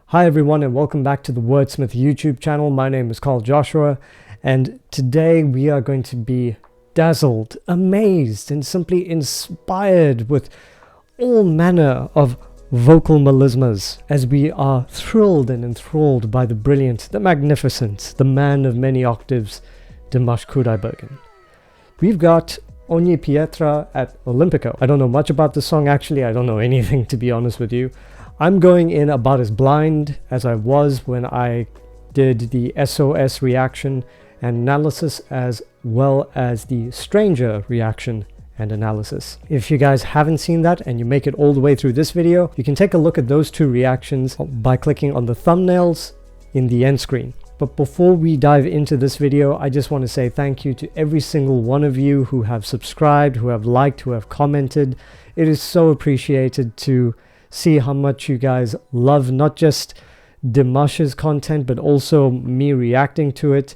Hi everyone and welcome back to the WordSmith YouTube channel. My name is Carl Joshua and today we are going to be dazzled, amazed and simply inspired with all manner of vocal melismas as we are thrilled and enthralled by the brilliant, the magnificent, the man of many octaves, Dimash Kudaibergen. We've got Ogni Pietra at Olimpico. I don't know much about this song actually, I don't know anything to be honest with you. I'm going in about as blind as I was when I did the SOS reaction and analysis as well as the stranger reaction and analysis. If you guys haven't seen that and you make it all the way through this video, you can take a look at those two reactions by clicking on the thumbnails in the end screen. But before we dive into this video, I just want to say thank you to every single one of you who have subscribed, who have liked, who have commented. It is so appreciated to see how much you guys love not just Dimash's content but also me reacting to it,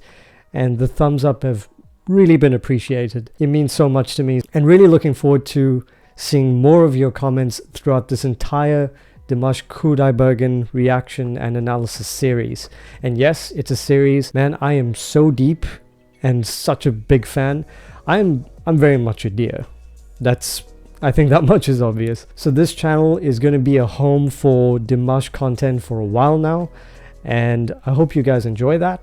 and the thumbs up have really been appreciated. It means so much to me and really looking forward to seeing more of your comments throughout this entire Dimash Kudaibergen reaction and analysis series. And yes, it's a series. Man, I am so deep and such a big fan. I'm very much a deer. I think that much is obvious. So this channel is going to be a home for Dimash content for a while now, and I hope you guys enjoy that.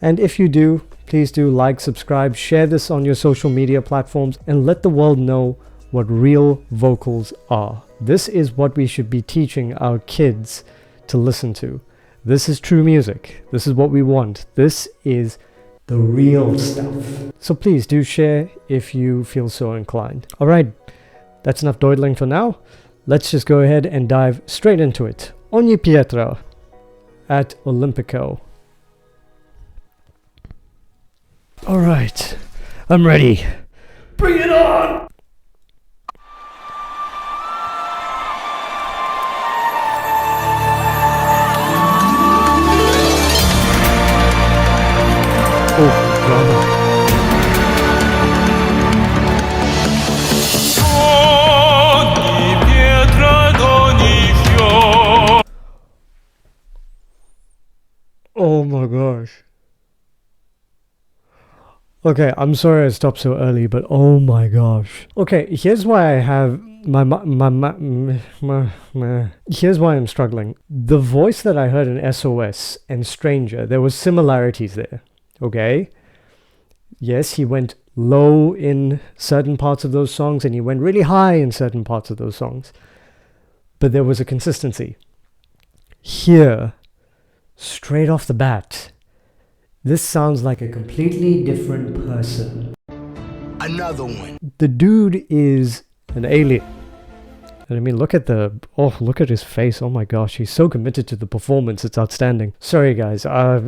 And if you do, please do like, subscribe, share this on your social media platforms, and let the world know what real vocals are. This is what we should be teaching our kids to listen to. This is true music. This is what we want. This is the real stuff. So please do share if you feel so inclined. All right. That's enough doodling for now. Let's just go ahead and dive straight into it. Ogni Pietra at Olimpico. Alright, I'm ready. Bring it on! Oh, drama. Oh my gosh. Okay, I'm sorry I stopped so early, but oh my gosh. Okay, here's why I have here's why I'm struggling. The voice that I heard in SOS and Stranger, there was similarities there, okay? Yes, he went low in certain parts of those songs and he went really high in certain parts of those songs. But there was a consistency. Here, straight off the bat, this sounds like a completely different person. Another one. The dude is an alien. And I mean, look at his face. Oh my gosh, he's so committed to the performance. It's outstanding. Sorry guys. I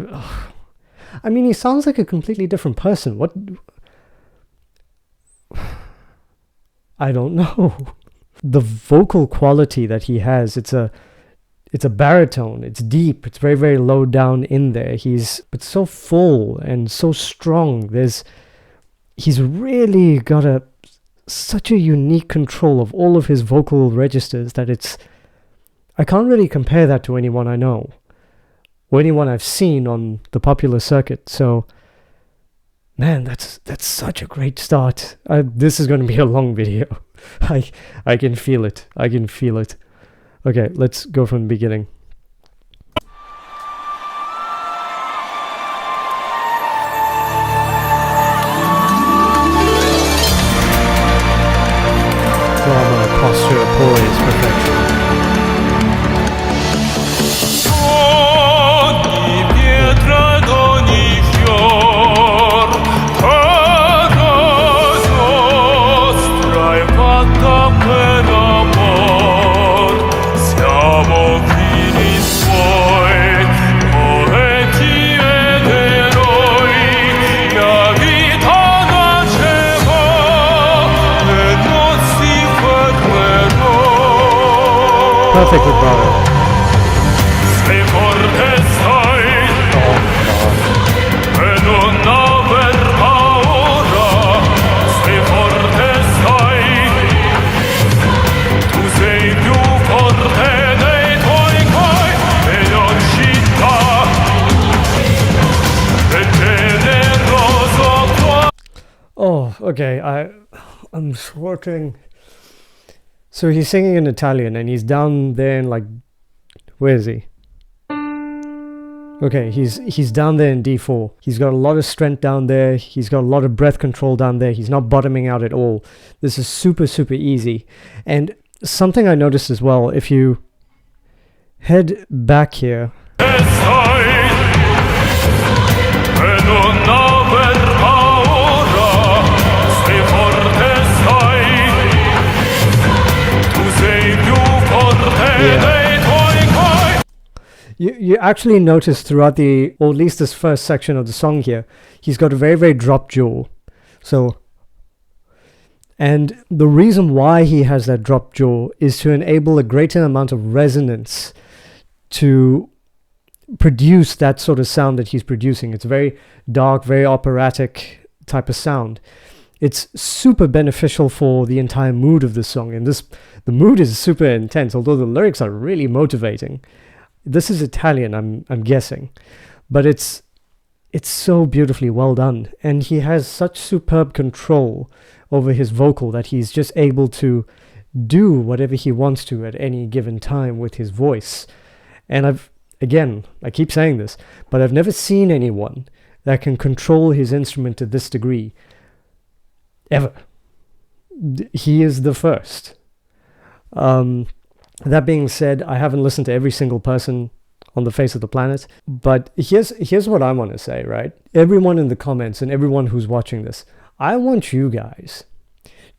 mean, he sounds like a completely different person. What? I don't know. The vocal quality that he has, it's a baritone, it's deep, it's very, very low down in there. But so full and so strong. He's really got such a unique control of all of his vocal registers that I can't really compare that to anyone I know or anyone I've seen on the popular circuit. So, man, that's such a great start. This is going to be a long video. I can feel it. I can feel it. Okay, let's go from the beginning. Drama, posture, poise, perfection. Ogni pietra ed ogni fior, terra nostra è fatta per amor. Siamo figli suoi, poeti ed eroi. La vita nasceva e non si fermerà. Perfect vibrato. Sei forte sai, e non aver paura. Sei forte sai, tu sei più forte dei tuoi coi. Okay, I'm sweating. So he's singing in Italian, and he's down there in like, where is he? Okay, he's down there in D4. He's got a lot of strength down there. He's got a lot of breath control down there. He's not bottoming out at all. This is super, super easy. And something I noticed as well, if you head back here, you actually notice throughout the, or at least this first section of the song here, he's got a very, very dropped jaw. So, and the reason why he has that dropped jaw is to enable a greater amount of resonance to produce that sort of sound that he's producing. It's very dark, very operatic type of sound. It's super beneficial for the entire mood of the song. And the mood is super intense, although the lyrics are really motivating. This is Italian, I'm guessing, but it's so beautifully well done, and he has such superb control over his vocal that he's just able to do whatever he wants to at any given time with his voice. And I keep saying this, but I've never seen anyone that can control his instrument to this degree, ever. He is the first. That being said, I haven't listened to every single person on the face of the planet, but here's what I want to say, right? Everyone in the comments and everyone who's watching this, I want you guys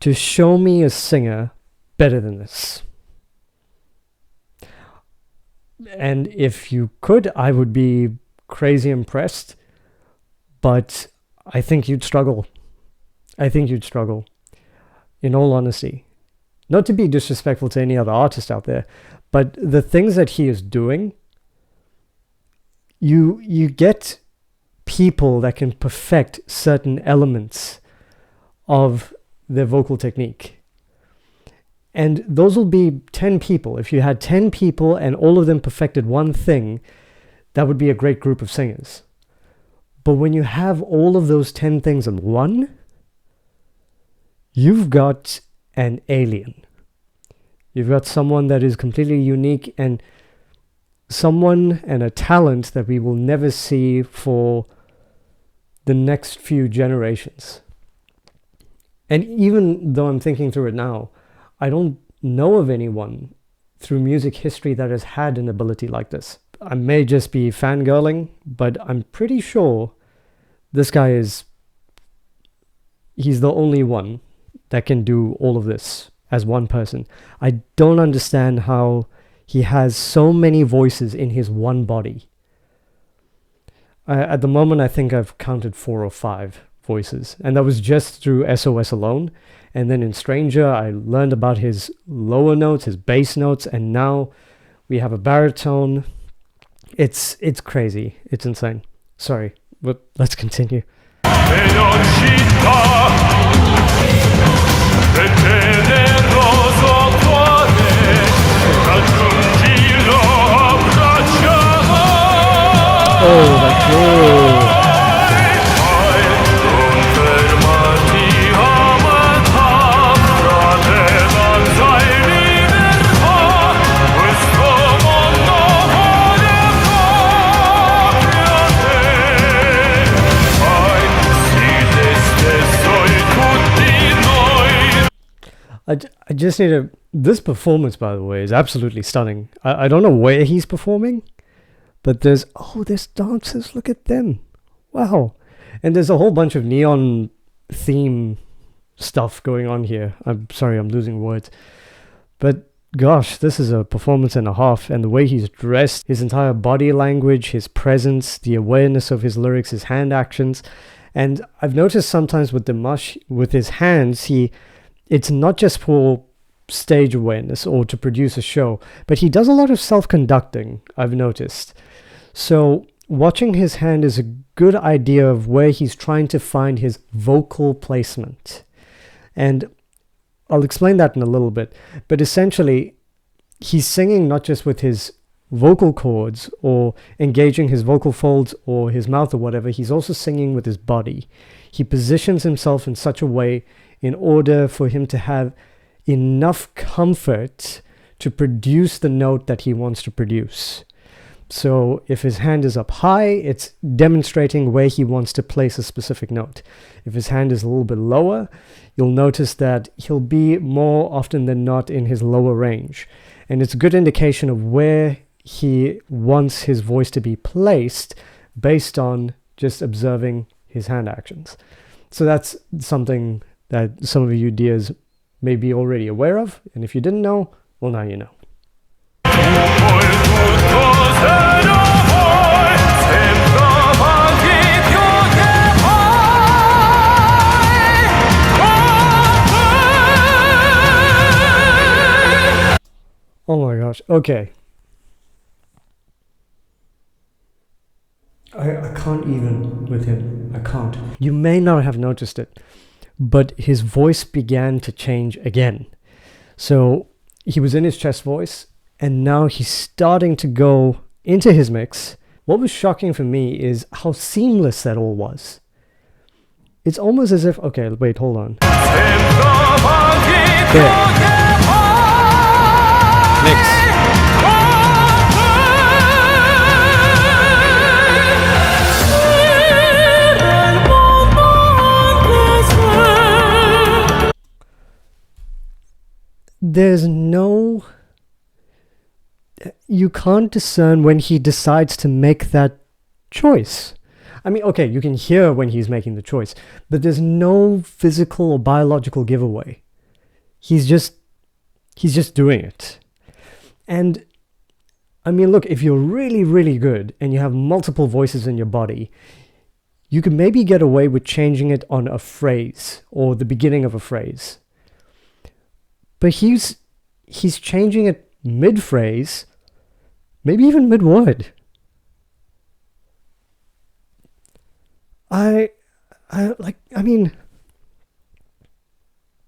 to show me a singer better than this. And if you could, I would be crazy impressed, but I think you'd struggle. In all honesty. Not to be disrespectful to any other artist out there, but the things that he is doing, you get people that can perfect certain elements of their vocal technique. And those will be 10 people. If you had 10 people and all of them perfected one thing, that would be a great group of singers. But when you have all of those 10 things in one, you've got an alien. You've got someone that is completely unique, and someone and a talent that we will never see for the next few generations. And even though I'm thinking through it now, I don't know of anyone through music history that has had an ability like this. I may just be fangirling, but I'm pretty sure this guy he's the only one that can do all of this as one person. I don't understand how he has so many voices in his one body. At the moment, I think I've counted 4 or 5 voices, and that was just through SOS alone. And then in Stranger, I learned about his lower notes, his bass notes, and now we have a baritone. It's crazy. It's insane. Sorry, but let's continue. Oh, that's good. I just need to... This performance, by the way, is absolutely stunning. I don't know where he's performing, but there's dancers. Look at them. Wow. And there's a whole bunch of neon theme stuff going on here. I'm sorry, I'm losing words. But gosh, this is a performance and a half. And the way he's dressed, his entire body language, his presence, the awareness of his lyrics, his hand actions. And I've noticed sometimes with Dimash, with his hands, it's not just for stage awareness or to produce a show, but he does a lot of self-conducting, I've noticed. So watching his hand is a good idea of where he's trying to find his vocal placement. And I'll explain that in a little bit. But essentially, he's singing not just with his vocal cords or engaging his vocal folds or his mouth or whatever, he's also singing with his body. He positions himself in such a way in order for him to have enough comfort to produce the note that he wants to produce. So if his hand is up high, it's demonstrating where he wants to place a specific note. If his hand is a little bit lower, you'll notice that he'll be more often than not in his lower range. And it's a good indication of where he wants his voice to be placed based on just observing his hand actions. So that's something that some of you dears may be already aware of. And if you didn't know, well, now you know. Oh my gosh, okay. I can't even with him. I can't. You may not have noticed it, but his voice began to change again. So he was in his chest voice, and now he's starting to go into his mix. What was shocking for me is how seamless that all was. It's almost as if, okay, wait, hold on. There. Mix. There's no... You can't discern when he decides to make that choice. I mean, okay, you can hear when he's making the choice, but there's no physical or biological giveaway. He's just doing it. And I mean, look, if you're really, really good and you have multiple voices in your body, you could maybe get away with changing it on a phrase or the beginning of a phrase. But he's changing it mid-phrase, maybe even mid-word. I mean,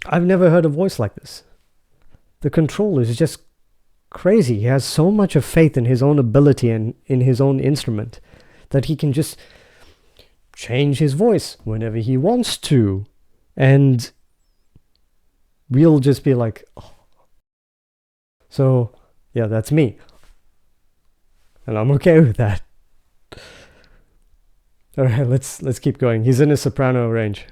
I've never heard a voice like this. The control is just crazy. He has so much of faith in his own ability and in his own instrument that he can just change his voice whenever he wants to. And we'll just be like, oh. So, yeah, that's me. And I'm okay with that. All right, let's keep going. He's in a soprano range.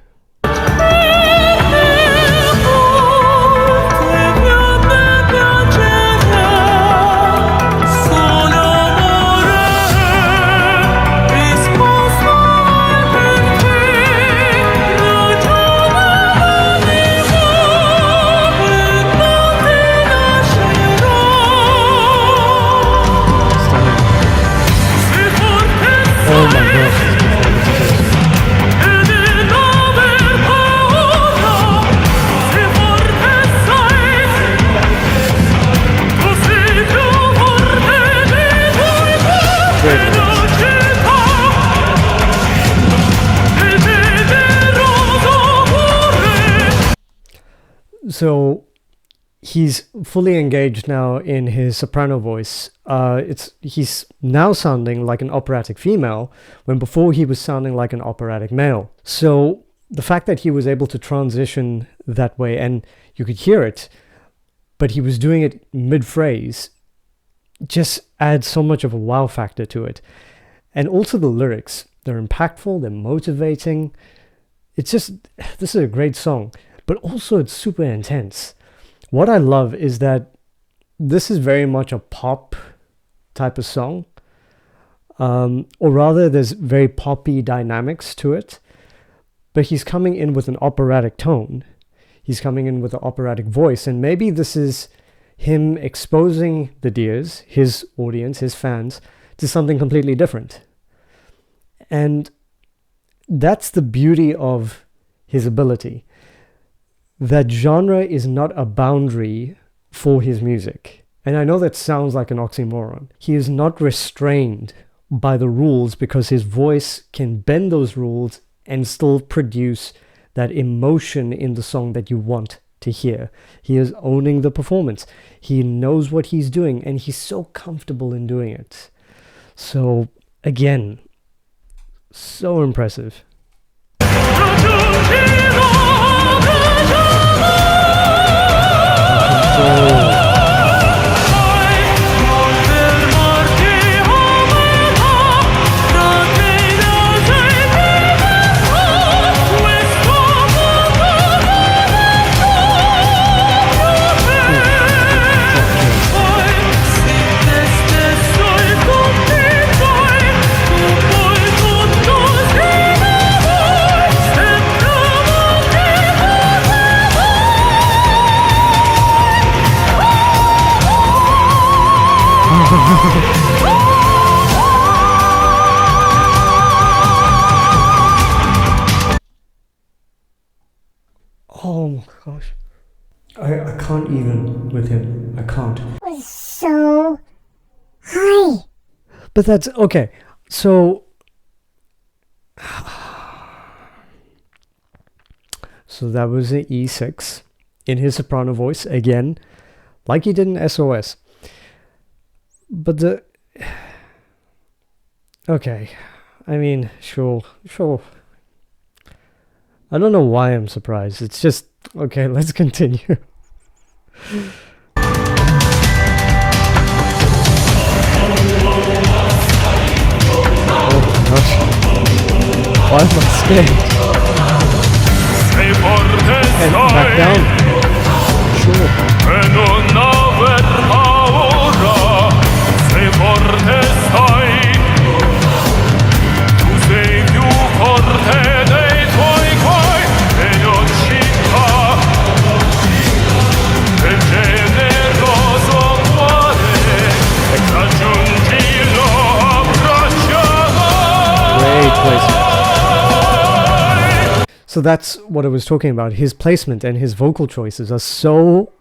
Oh my gosh. So he's fully engaged now in his soprano voice. He's now sounding like an operatic female, when before he was sounding like an operatic male. So the fact that he was able to transition that way, and you could hear it, but he was doing it mid-phrase, just adds so much of a wow factor to it. And also the lyrics, they're impactful, they're motivating. It's just, this is a great song, but also it's super intense. What I love is that this is very much a pop type of song, or rather there's very poppy dynamics to it, but he's coming in with an operatic tone. He's coming in with an operatic voice, and maybe this is him exposing the dears, his audience, his fans, to something completely different. And that's the beauty of his ability. That genre is not a boundary for his music. And I know that sounds like an oxymoron. He is not restrained by the rules because his voice can bend those rules and still produce that emotion in the song that you want to hear. He is owning the performance. He knows what he's doing, and he's so comfortable in doing it. So, again, so impressive. Oh my gosh. I can't even with him. I can't. It was so high. But that's okay. So that was an E6 in his soprano voice again, like he did in SOS. But okay, I mean, sure. I don't know why I'm surprised. It's just, okay, let's continue. Oh gosh. Why am I scared? And back down. Sure. So that's what I was talking about. His placement and his vocal choices are so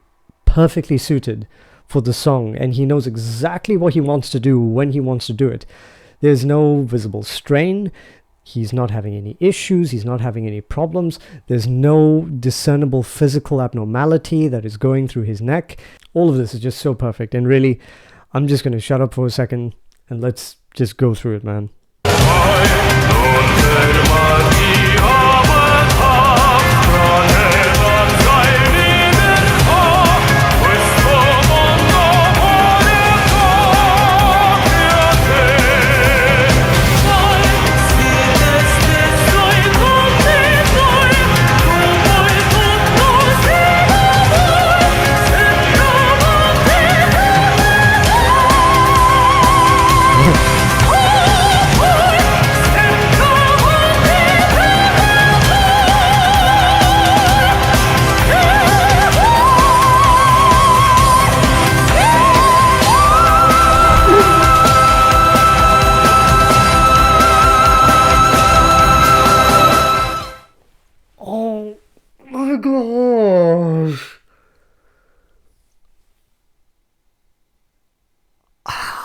perfectly suited for the song, and he knows exactly what he wants to do when he wants to do it. There's no visible strain. He's not having any issues. He's not having any problems. There's no discernible physical abnormality that is going through his neck. All of this is just so perfect. And really, I'm just going to shut up for a second and let's just go through it, man.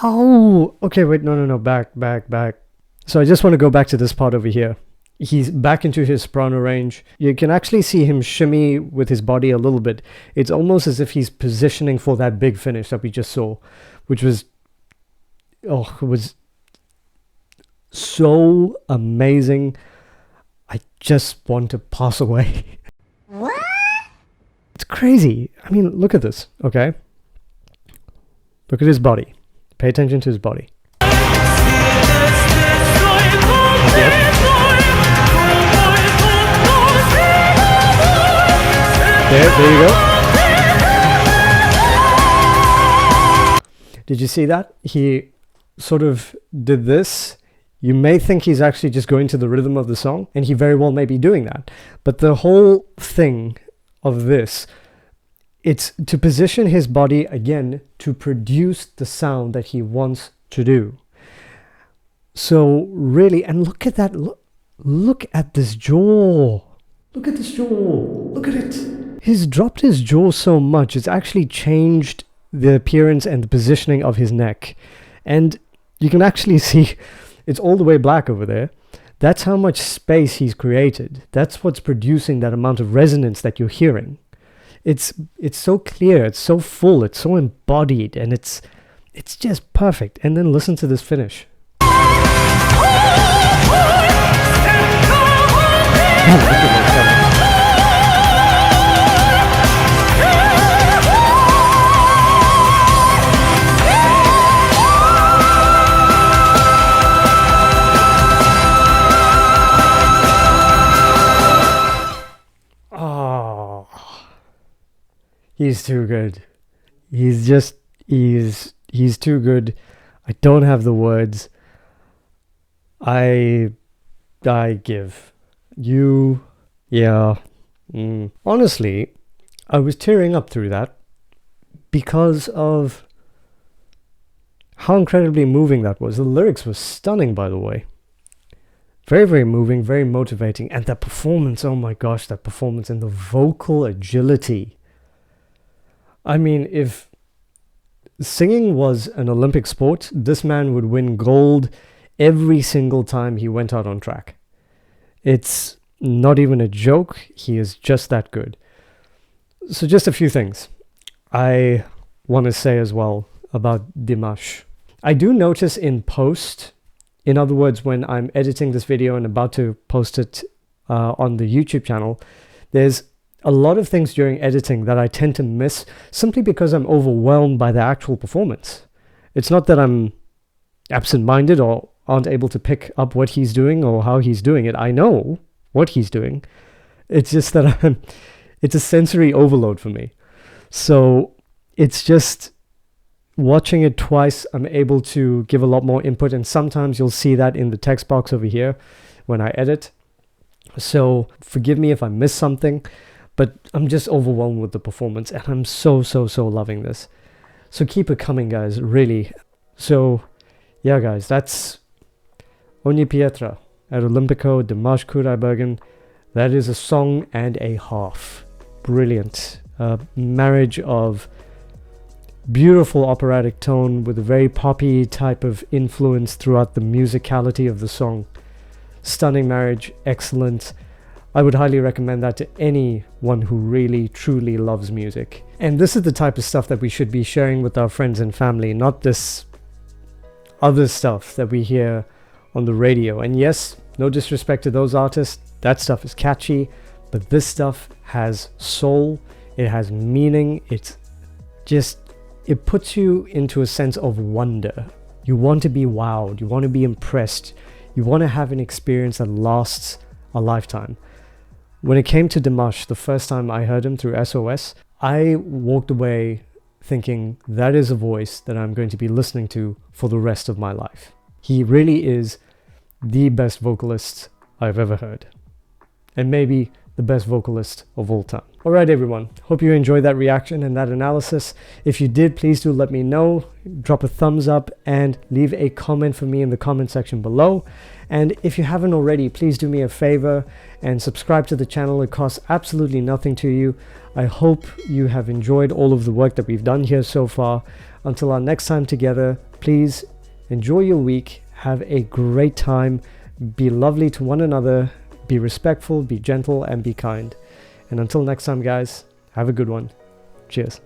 Oh, okay, wait, no, back. So I just want to go back to this part over here. He's back into his soprano range. You can actually see him shimmy with his body a little bit. It's almost as if he's positioning for that big finish that we just saw, which was, it was so amazing. I just want to pass away. What? It's crazy. I mean, look at this, okay? Look at his body. Pay attention to his body. Yep. There you go. Did you see that? He sort of did this. You may think he's actually just going to the rhythm of the song, and he very well may be doing that. But the whole thing of this, it's to position his body again to produce the sound that he wants to do. So really, and look at that, look at this jaw. Look at this jaw. Look at it. He's dropped his jaw so much, it's actually changed the appearance and the positioning of his neck. And you can actually see it's all the way black over there. That's how much space he's created. That's what's producing that amount of resonance that you're hearing. It's so clear, it's so full, it's so embodied, and it's just perfect. And then listen to this finish. He's too good. He's too good. I don't have the words. I give. You, yeah. Honestly, I was tearing up through that because of how incredibly moving that was. The lyrics were stunning, by the way. Very, very moving, very motivating. And that performance, oh my gosh, that performance and the vocal agility. I mean, if singing was an Olympic sport, this man would win gold every single time he went out on track. It's not even a joke. He is just that good. So just a few things I want to say as well about Dimash. I do notice in post, in other words, when I'm editing this video and about to post it on the YouTube channel, there's a lot of things during editing that I tend to miss simply because I'm overwhelmed by the actual performance. It's not that I'm absent-minded or aren't able to pick up what he's doing or how he's doing it. I know what he's doing. It's just that it's a sensory overload for me. So it's just watching it twice, I'm able to give a lot more input, and sometimes you'll see that in the text box over here when I edit. So forgive me if I miss something, but I'm just overwhelmed with the performance, and I'm so loving this. So keep it coming, guys, really. So yeah, guys, that's Ogni Pietra at Olimpico, Dimash Kudaibergen. That is a song and a half. Brilliant. Marriage of beautiful operatic tone with a very poppy type of influence throughout the musicality of the song. Stunning marriage, excellent. I would highly recommend that to anyone who really truly loves music. And this is the type of stuff that we should be sharing with our friends and family, not this other stuff that we hear on the radio. And yes, no disrespect to those artists, that stuff is catchy, but this stuff has soul, it has meaning, it puts you into a sense of wonder. You want to be wowed, you want to be impressed, you want to have an experience that lasts a lifetime. When it came to Dimash, the first time I heard him through SOS, I walked away thinking that is a voice that I'm going to be listening to for the rest of my life. He really is the best vocalist I've ever heard, and maybe the best vocalist of all time. Alright everyone, hope you enjoyed that reaction and that analysis. If you did, please do let me know. Drop a thumbs up and leave a comment for me in the comment section below. And if you haven't already, please do me a favor and subscribe to the channel. It costs absolutely nothing to you. I hope you have enjoyed all of the work that we've done here so far. Until our next time together, please enjoy your week. Have a great time. Be lovely to one another. Be respectful, be gentle, and be kind. And until next time, guys, have a good one. Cheers.